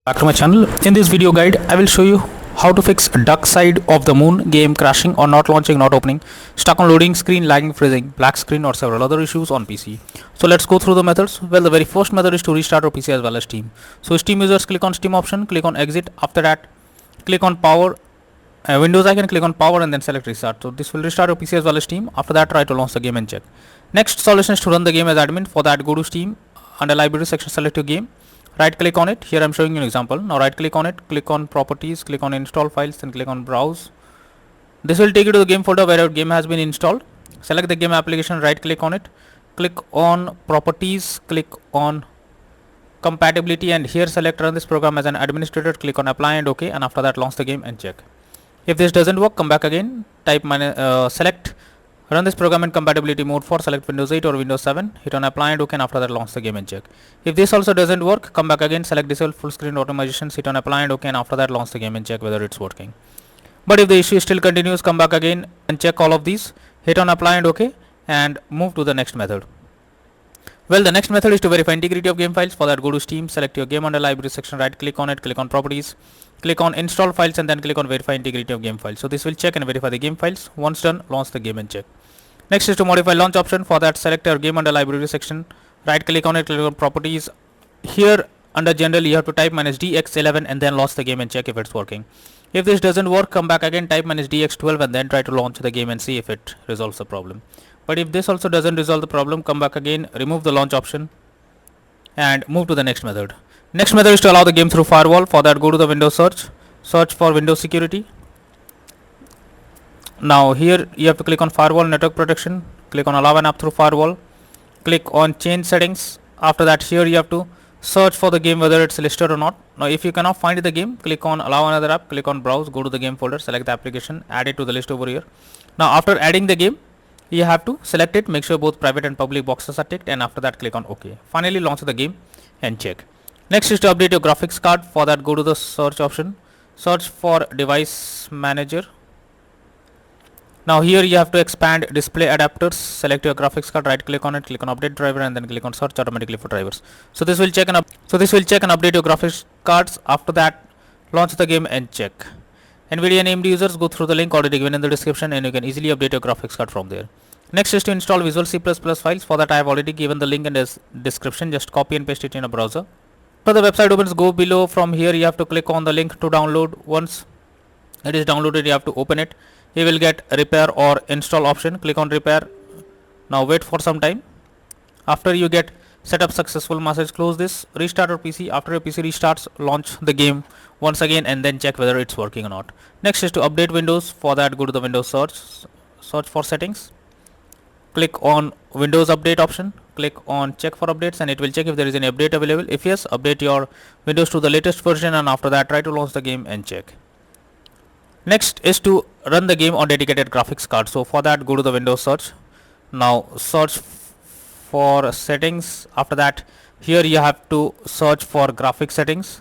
Back to my channel. In this video guide I will show you how to fix duck side of the moon game crashing or not launching, not opening, stuck on loading screen, lagging, freezing, black screen or several other issues on PC. So let's go through the methods. Well, the very first method is to restart your PC as well as Steam. So Steam users, click on Steam option, click on exit. After that click on power, Windows icon, click on power and then select restart. So this will restart your PC as well as Steam. After that try to launch the game and check. Next solution is to run the game as admin. For that go to Steam, under library section select your game, right click on it. Here I'm showing you an example. Now right click on it, click on properties, click on install files, then click on browse. This will take you to the game folder where your game has been installed. Select the game application, right click on it, click on properties, click on compatibility, and here select run this program as an administrator, click on apply and OK, and after that launch the game and check. If this doesn't work, come back again, type select run this program in compatibility mode for select Windows 8 or Windows 7, hit on apply and OK, and after that launch the game and check. If this also doesn't work, come back again, select disable full screen automation, hit on apply and OK, and after that launch the game and check whether it's working. But if the issue still continues, come back again and check all of these, hit on apply and OK, and move to the next method. Well, the next method is to verify integrity of game files. For that go to Steam, select your game under library section, right click on it, click on properties, click on install files and then click on verify integrity of game files. So this will check and verify the game files. Once done, launch the game and check. Next is to modify launch option. For that select your game under library section, right click on it, click on properties. Here under general you have to type -dx11 and then launch the game and check if it's working. If this doesn't work, come back again, type -dx12 and then try to launch the game and see if it resolves the problem. But if this also doesn't resolve the problem, come back again, remove the launch option and move to the next method. Next method is to allow the game through firewall. For that go to the Windows search for Windows security. Now here you have to click on firewall network protection, click on allow an app through firewall, click on change settings. After that here you have to search for the game whether it's listed or not. Now if you cannot find the game, click on allow another app, click on browse, go to the game folder, select the application, add it to the list over here. Now after adding the game, you have to select it, make sure both private and public boxes are ticked, and after that click on OK. Finally launch the game and check. Next is to update your graphics card. For that go to the search option, search for device manager. Now here you have to expand display adapters, select your graphics card, right click on it, click on update driver and then click on search automatically for drivers. So this will check and update your graphics cards. After that launch the game and check. NVIDIA and AMD users, go through the link already given in the description and you can easily update your graphics card from there. Next is to install Visual C++ files. For that I have already given the link in the description, just copy and paste it in a browser. So the website opens, go below. From here you have to click on the link to download. Once it is downloaded you have to open it. You will get repair or install option, click on repair. Now wait for some time. After you get setup successful message, close this, restart your PC. After your PC restarts, launch the game once again and then check whether it's working or not. Next is to update Windows. For that go to the Windows search for settings, click on Windows update option, click on check for updates and it will check if there is any update available. If yes, update your Windows to the latest version and after that try to launch the game and check. Next is to run the game on dedicated graphics card. So for that go to the Windows search. Now search for settings. After that here you have to search for graphics settings.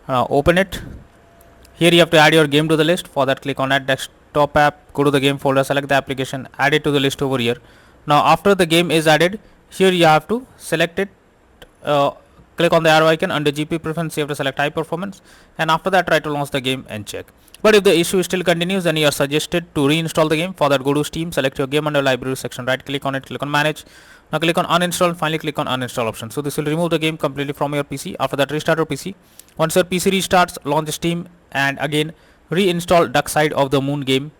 Open it. Here you have to add your game to the list. For that click on add desktop app, go to the game folder, select the application, add it to the list over here. Now after the game is added, here you have to select it, click on the arrow icon. Under GPU preference you have to select high performance and after that try to launch the game and check. But if the issue still continues, then you are suggested to reinstall the game. For that go to Steam, select your game under library section, right click on it, click on manage. Now click on uninstall and finally click on uninstall option. So this will remove the game completely from your PC. After that restart your PC. Once your PC restarts, launch Steam and again reinstall Duck Side of the Moon game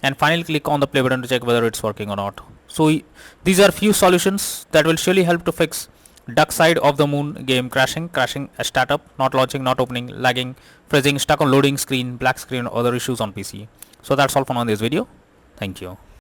and finally click on the play button to check whether it's working or not. So these are few solutions that will surely help to fix Duck Side of the Moon game crashing a startup, not launching, not opening, lagging, freezing, stuck on loading screen, black screen or other issues on PC. So that's all for now in this video. Thank you.